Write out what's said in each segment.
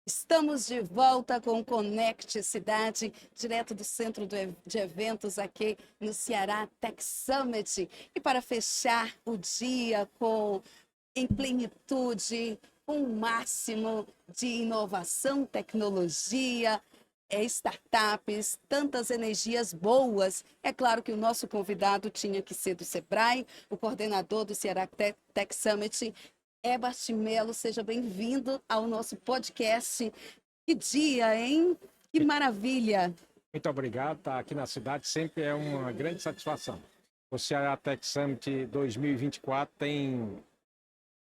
Estamos de volta com o Conect Cidade, direto do centro de eventos aqui no Ceará Tech Summit. E para fechar o dia em plenitude, com o máximo de inovação, tecnologia, startups, tantas energias boas. É claro que o nosso convidado tinha que ser do Sebrae, o coordenador do Ceará Tech Summit, Ebert Melo, seja bem-vindo ao nosso podcast. Que dia, hein? Que maravilha! Muito obrigado. Estar aqui na cidade sempre é uma grande satisfação. O Ceará Tech Summit 2024 tem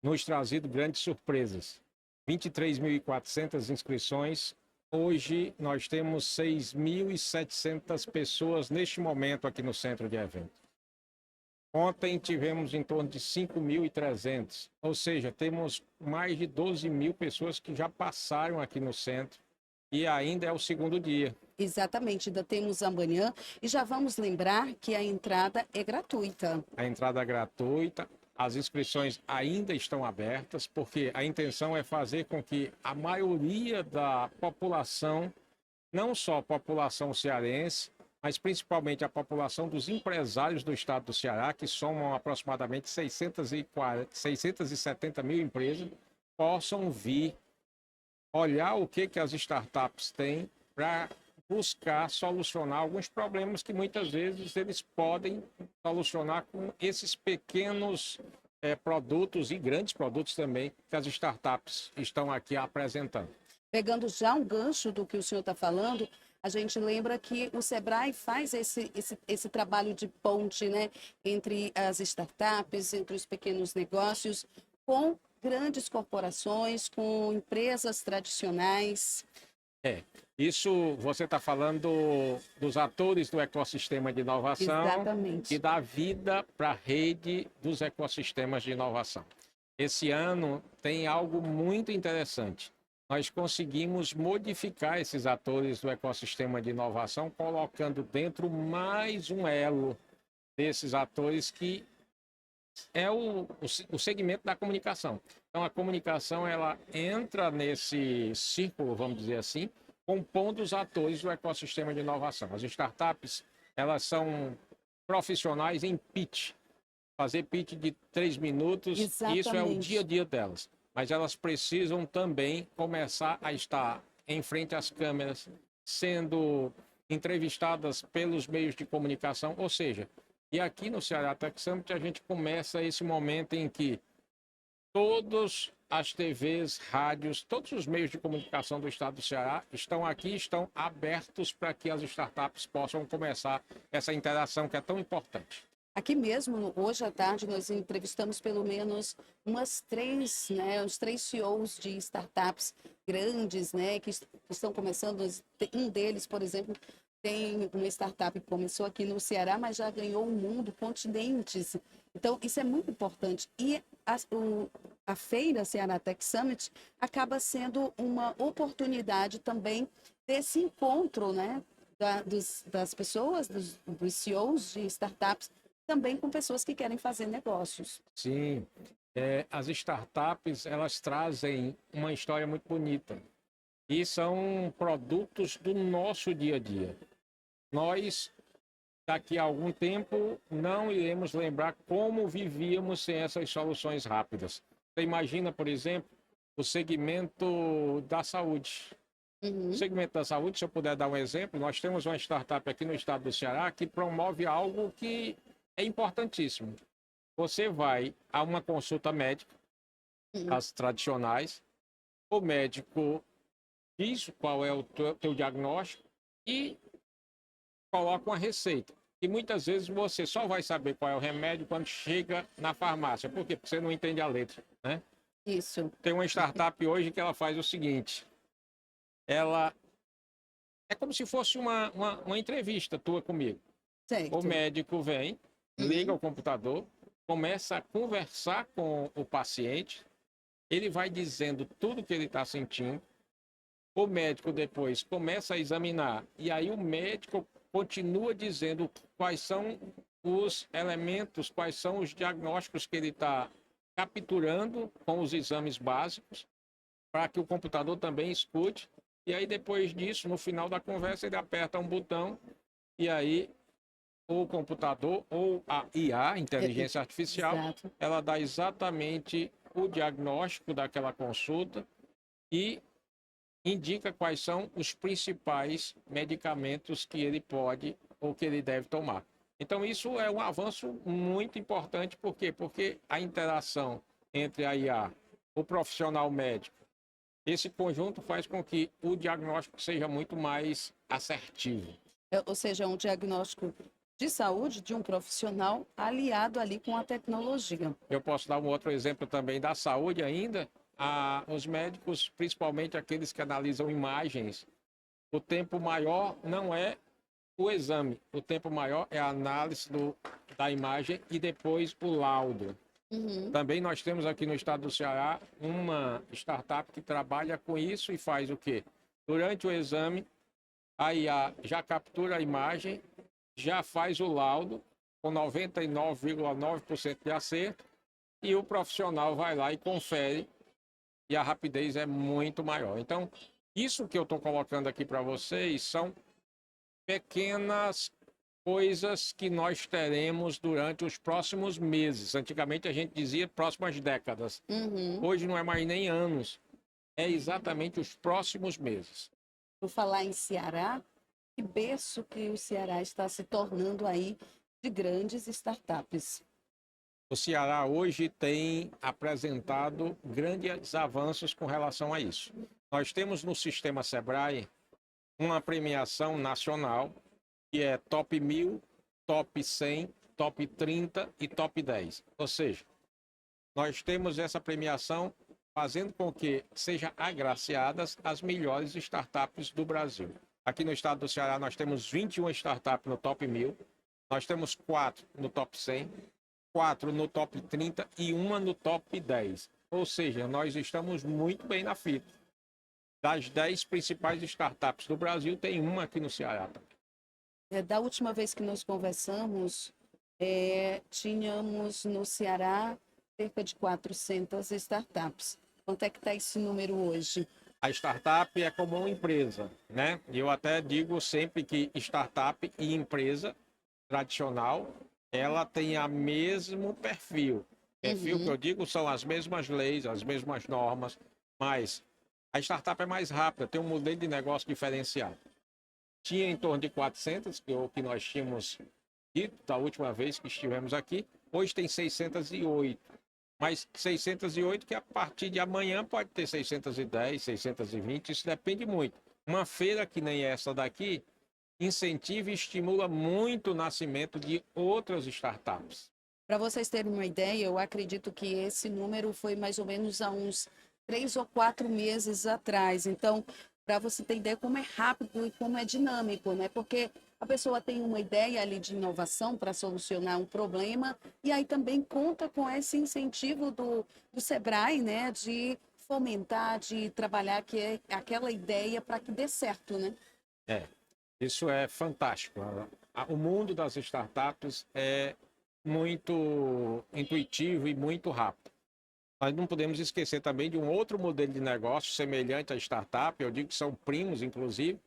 nos trazido grandes surpresas. 23.400 inscrições. Hoje nós temos 6.700 pessoas neste momento aqui no centro de eventos. Ontem tivemos em torno de 5.300, ou seja, temos mais de 12.000 pessoas que já passaram aqui no centro e ainda é o segundo dia. Exatamente, ainda temos amanhã e já vamos lembrar que a entrada é gratuita. A entrada é gratuita, as inscrições ainda estão abertas, porque a intenção é fazer com que a maioria da população, não só a população cearense, mas principalmente a população dos empresários do estado do Ceará, que somam aproximadamente 670 mil empresas, possam vir olhar o que as startups têm para buscar solucionar alguns problemas que muitas vezes eles podem solucionar com esses pequenos produtos e grandes produtos também que as startups estão aqui apresentando. Pegando já um gancho do que o senhor está falando, a gente lembra que o Sebrae faz esse trabalho de ponte, né, entre as startups, entre os pequenos negócios, com grandes corporações, com empresas tradicionais. Isso você está falando dos atores do ecossistema de inovação. Exatamente. E dá vida para a rede dos ecossistemas de inovação. Esse ano tem algo muito interessante. Nós conseguimos modificar esses atores do ecossistema de inovação, colocando dentro mais um elo desses atores que é o segmento da comunicação. Então, a comunicação ela entra nesse círculo, vamos dizer assim, compondo os atores do ecossistema de inovação. As startups, elas são profissionais em pitch. Fazer pitch de 3 minutos, Exatamente. Isso é o dia a dia delas. Mas elas precisam também começar a estar em frente às câmeras, sendo entrevistadas pelos meios de comunicação, ou seja, e aqui no Ceará Tech Summit a gente começa esse momento em que todas as TVs, rádios, todos os meios de comunicação do estado do Ceará estão aqui, estão abertos para que as startups possam começar essa interação que é tão importante. Aqui mesmo, hoje à tarde, nós entrevistamos pelo menos uns três CEOs de startups grandes, né, que estão começando. Um deles, por exemplo, tem uma startup que começou aqui no Ceará, mas já ganhou o mundo, continentes. Então, isso é muito importante. E a feira Ceará Tech Summit acaba sendo uma oportunidade também desse encontro, né, das pessoas, dos CEOs de startups, também com pessoas que querem fazer negócios. Sim, as startups elas trazem uma história muito bonita e são produtos do nosso dia a dia. Nós, daqui a algum tempo, não iremos lembrar como vivíamos sem essas soluções rápidas. Você imagina, por exemplo, o segmento da saúde. Uhum. O segmento da saúde, se eu puder dar um exemplo, nós temos uma startup aqui no estado do Ceará que promove algo que é importantíssimo. Você vai a uma consulta médica, as tradicionais, o médico diz qual é o teu diagnóstico e coloca uma receita. E muitas vezes você só vai saber qual é o remédio quando chega na farmácia. Por quê? Porque você não entende a letra, né? Isso. Tem uma startup hoje que ela faz o seguinte, ela é como se fosse uma entrevista tua comigo. Certo. O médico vem, liga o computador, começa a conversar com o paciente, ele vai dizendo tudo que ele está sentindo, o médico depois começa a examinar, e aí o médico continua dizendo quais são os elementos, quais são os diagnósticos que ele está capturando com os exames básicos, para que o computador também escute. E aí, depois disso, no final da conversa, ele aperta um botão e aí o computador ou a IA, inteligência artificial, Exato. ela dá exatamente o diagnóstico daquela consulta e indica quais são os principais medicamentos que ele pode ou que ele deve tomar. Então, isso é um avanço muito importante. Por quê? Porque a interação entre a IA, o profissional médico, esse conjunto faz com que o diagnóstico seja muito mais assertivo. Ou seja, um diagnóstico de saúde de um profissional aliado ali com a tecnologia. Eu posso dar um outro exemplo também da saúde ainda. Os médicos, principalmente aqueles que analisam imagens, o tempo maior não é o exame, o tempo maior é a análise da imagem e depois o laudo. Uhum. Também nós temos aqui no estado do Ceará uma startup que trabalha com isso e faz o quê? Durante o exame, a IA já captura a imagem, já faz o laudo com 99,9% de acerto e o profissional vai lá e confere e a rapidez é muito maior. Então, isso que eu estou colocando aqui para vocês são pequenas coisas que nós teremos durante os próximos meses. Antigamente a gente dizia próximas décadas. Uhum. Hoje não é mais nem anos, é exatamente os próximos meses. Por falar em Ceará, que berço que o Ceará está se tornando aí de grandes startups. O Ceará hoje tem apresentado grandes avanços com relação a isso. Nós temos no sistema Sebrae uma premiação nacional que é Top 1000, Top 100, Top 30 e Top 10. Ou seja, nós temos essa premiação fazendo com que sejam agraciadas as melhores startups do Brasil. Aqui no estado do Ceará nós temos 21 startups no Top 1000, nós temos 4 no Top 100, 4 no Top 30 e uma no Top 10. Ou seja, nós estamos muito bem na fita. Das 10 principais startups do Brasil, tem uma aqui no Ceará. Da última vez que nós conversamos, tínhamos no Ceará cerca de 400 startups. Quanto é que está esse número hoje? A startup é como uma empresa, né? Eu até digo sempre que startup e empresa tradicional, ela tem o mesmo perfil. Perfil que eu digo são as mesmas leis, as mesmas normas, mas a startup é mais rápida, tem um modelo de negócio diferenciado. Tinha em torno de 400, que é o que nós tínhamos dito da última vez que estivemos aqui, hoje tem 608. Mas 608 que a partir de amanhã pode ter 610, 620, isso depende muito. Uma feira que nem essa daqui incentiva e estimula muito o nascimento de outras startups. Para vocês terem uma ideia, eu acredito que esse número foi mais ou menos há uns 3 ou 4 meses atrás. Então, para você ter ideia como é rápido e como é dinâmico, né? Porque a pessoa tem uma ideia ali de inovação para solucionar um problema e aí também conta com esse incentivo do Sebrae, né? De fomentar, de trabalhar aquela ideia para que dê certo, né? Isso é fantástico. O mundo das startups é muito intuitivo e muito rápido. Nós não podemos esquecer também de um outro modelo de negócio semelhante à startup, eu digo que são primos, inclusive,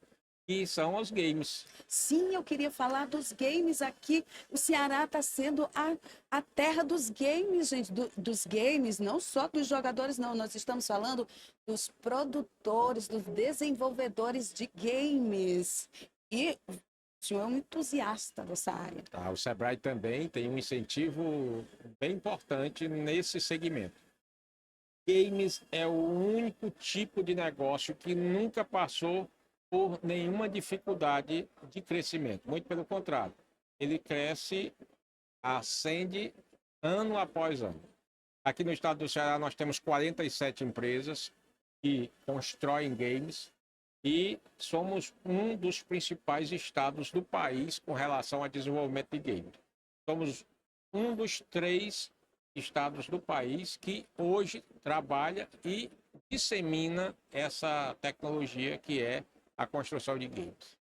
que são os games. Sim, eu queria falar dos games aqui. O Ceará está sendo a terra dos games, gente. Dos games, não só dos jogadores, não. Nós estamos falando dos produtores, dos desenvolvedores de games. E o senhor é um entusiasta dessa área. O Sebrae também tem um incentivo bem importante nesse segmento. Games é o único tipo de negócio que nunca passou por nenhuma dificuldade de crescimento. Muito pelo contrário, ele cresce, ascende ano após ano. Aqui no estado do Ceará nós temos 47 empresas que constroem games e somos um dos principais estados do país com relação ao desenvolvimento de games. Somos um dos 3 estados do país que hoje trabalha e dissemina essa tecnologia que é a construção de games.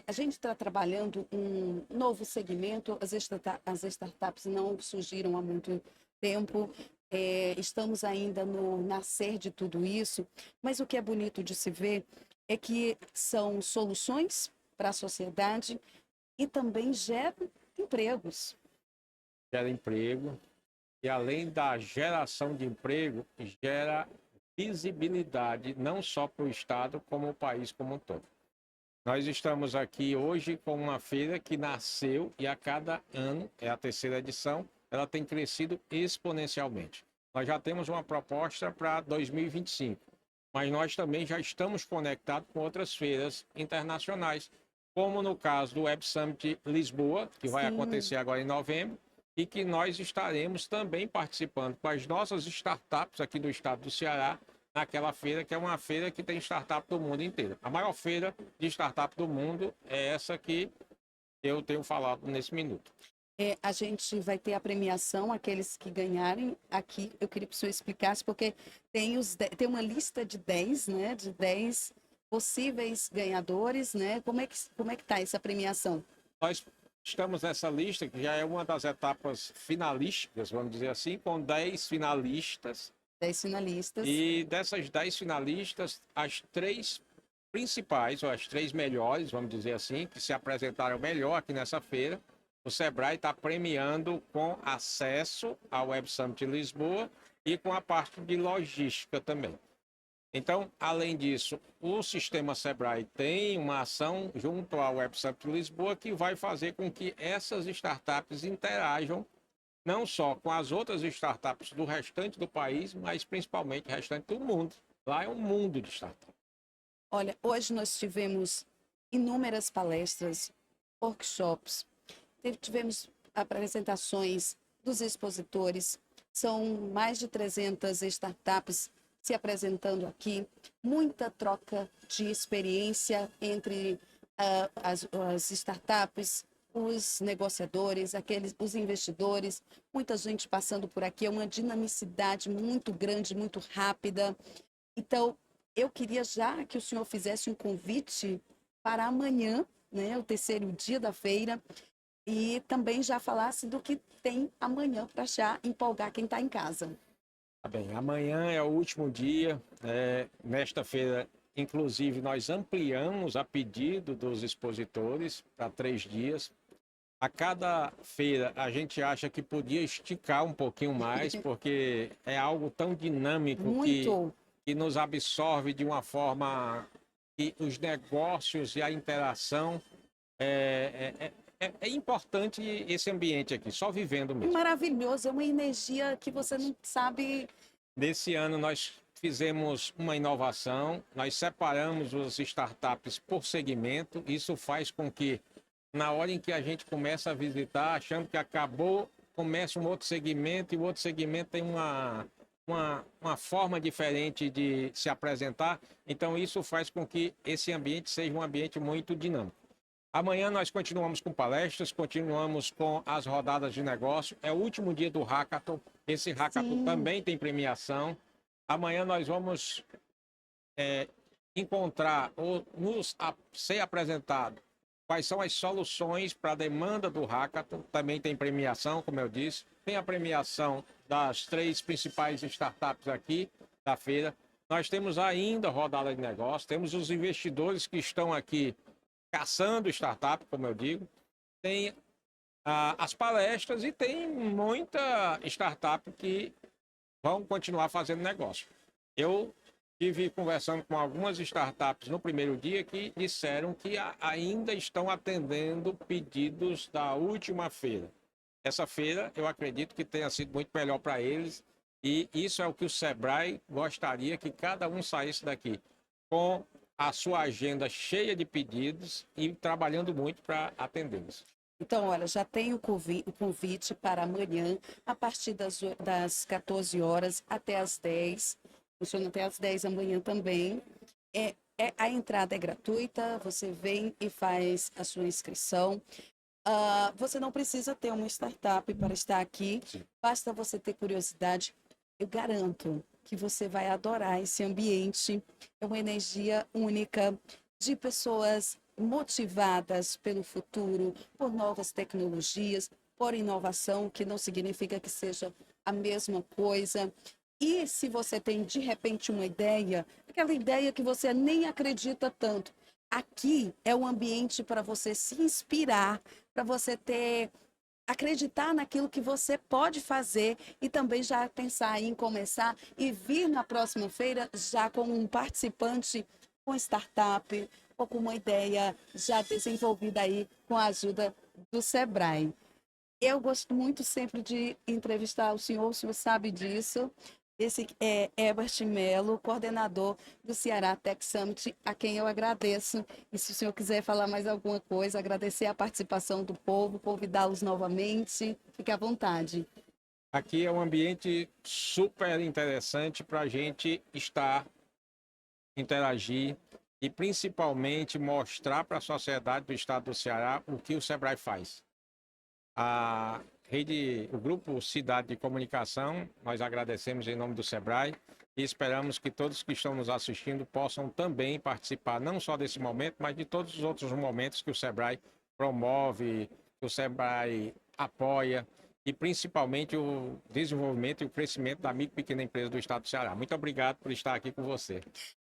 A gente está trabalhando um novo segmento, as startups não surgiram há muito tempo, Estamos ainda no nascer de tudo isso, mas o que é bonito de se ver é que são soluções para a sociedade e também geram empregos. Gera emprego e, além da geração de emprego, gera visibilidade não só para o Estado, como o país como um todo. Nós estamos aqui hoje com uma feira que nasceu e a cada ano, é a terceira edição, ela tem crescido exponencialmente. Nós já temos uma proposta para 2025, mas nós também já estamos conectados com outras feiras internacionais, como no caso do Web Summit Lisboa, que vai Sim. acontecer agora em novembro, e que nós estaremos também participando com as nossas startups aqui do estado do Ceará, naquela feira, que é uma feira que tem startup do mundo inteiro. A maior feira de startup do mundo é essa que eu tenho falado nesse minuto. A gente vai ter a premiação, aqueles que ganharem aqui. Eu queria que o senhor explicasse, porque tem uma lista de 10, né? De 10 possíveis ganhadores, né? Como é que tá essa premiação? Nós estamos nessa lista, que já é uma das etapas finalísticas, vamos dizer assim, com 10 finalistas. 10 finalistas. E dessas 10 finalistas, as 3 principais, ou as 3 melhores, vamos dizer assim, que se apresentaram melhor aqui nessa feira, o Sebrae está premiando com acesso ao Web Summit Lisboa e com a parte de logística também. Então, além disso, o sistema Sebrae tem uma ação junto ao Web Summit Lisboa que vai fazer com que essas startups interajam não só com as outras startups do restante do país, mas principalmente o restante do mundo. Lá é um mundo de startups. Olha, hoje nós tivemos inúmeras palestras, workshops, tivemos apresentações dos expositores, são mais de 300 startups se apresentando aqui, muita troca de experiência entre as startups, os negociadores, os investidores, muita gente passando por aqui, é uma dinamicidade muito grande, muito rápida. Então, eu queria já que o senhor fizesse um convite para amanhã, né, o terceiro dia da feira, e também já falasse do que tem amanhã para já empolgar quem está em casa. Tá bem, amanhã é o último dia. Nesta feira, inclusive, nós ampliamos a pedido dos expositores para 3 dias. A cada feira, a gente acha que podia esticar um pouquinho mais, porque é algo tão dinâmico Muito. que nos absorve de uma forma que os negócios e a interação é importante esse ambiente aqui, só vivendo mesmo. Maravilhoso, é uma energia que você não sabe. Nesse ano nós fizemos uma inovação, nós separamos as startups por segmento, isso faz com que na hora em que a gente começa a visitar, achando que acabou, começa um outro segmento e o outro segmento tem uma forma diferente de se apresentar. Então, isso faz com que esse ambiente seja um ambiente muito dinâmico. Amanhã nós continuamos com palestras, continuamos com as rodadas de negócio. É o último dia do Hackathon. Esse Hackathon também tem premiação. Amanhã nós vamos encontrar ou ser apresentado quais são as soluções para a demanda do Hackathon. Também tem premiação, como eu disse. Tem a premiação das 3 principais startups aqui da feira. Nós temos ainda rodada de negócio, temos os investidores que estão aqui caçando startup, como eu digo. Tem as palestras e tem muita startup que vão continuar fazendo negócio. Eu estive conversando com algumas startups no primeiro dia que disseram que ainda estão atendendo pedidos da última feira. Essa feira, eu acredito que tenha sido muito melhor para eles, e isso é o que o Sebrae gostaria, que cada um saísse daqui com a sua agenda cheia de pedidos e trabalhando muito para atendê-los. Então, olha, já tem o convite para amanhã, a partir das 14 horas até as 10. Funciona até as 10 da manhã também. A entrada é gratuita, você vem e faz a sua inscrição. Você não precisa ter uma startup para estar aqui, basta você ter curiosidade. Eu garanto que você vai adorar esse ambiente. É uma energia única de pessoas motivadas pelo futuro, por novas tecnologias, por inovação, que não significa que seja a mesma coisa. E se você tem, de repente, uma ideia, aquela ideia que você nem acredita tanto, aqui é o ambiente para você se inspirar, para você ter acreditar naquilo que você pode fazer e também já pensar em começar e vir na próxima feira já como um participante com startup ou com uma ideia já desenvolvida aí com a ajuda do Sebrae. Eu gosto muito sempre de entrevistar o senhor sabe disso. Esse é Herbert Melo, coordenador do Ceará Tech Summit, a quem eu agradeço. E se o senhor quiser falar mais alguma coisa, agradecer a participação do povo, convidá-los novamente, fique à vontade. Aqui é um ambiente super interessante para a gente estar, interagir e principalmente mostrar para a sociedade do estado do Ceará o que o Sebrae faz. A rede, o grupo Cidade de Comunicação, nós agradecemos em nome do Sebrae e esperamos que todos que estão nos assistindo possam também participar, não só desse momento, mas de todos os outros momentos que o Sebrae promove, que o Sebrae apoia e principalmente o desenvolvimento e o crescimento da micro e pequena empresa do estado do Ceará. Muito obrigado por estar aqui com você.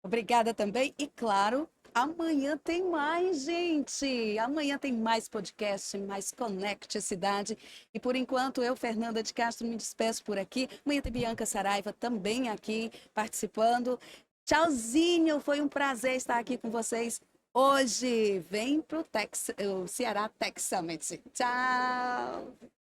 Obrigada também. E claro, amanhã tem mais, gente. Amanhã tem mais podcast, mais Conecte Cidade. E por enquanto, eu, Fernanda de Castro, me despeço por aqui. Amanhã tem Bianca Saraiva também aqui participando. Tchauzinho, foi um prazer estar aqui com vocês hoje. Vem pro o Ceará Tech Summit. Tchau!